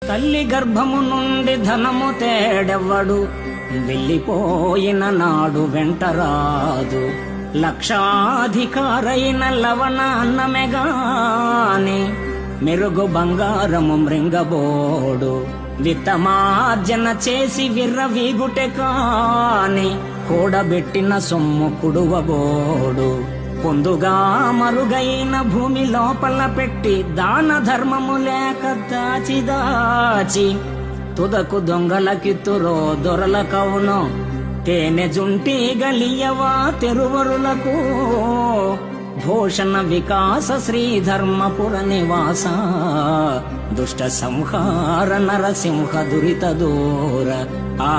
తల్లి గర్భము నుండి ధనము తేడెవ్వడు, వెళ్ళిపోయిన నాడు వెంటరాదు. లక్షాధికారైన లవణ అన్నమెగాని, మెరుగు బంగారము మృంగబోడు. విత్తమార్జన చేసి విర్రవీగుటె కాని, కూడబెట్టిన సొమ్ము కుడువబోడు. పొందుగా మరుగైన భూమి లోపల పెట్టి, దాన ధర్మము లేక దాచి దాచి, తుదకు దొంగలకిత్తురో దొరల కవును. తేనె జుంటి గలియవా తెరువరులకు, భూషణ వికాస శ్రీధర్మపుర నివాస. దుష్ట సంహార నరసింహ దురిత దూర. ఆ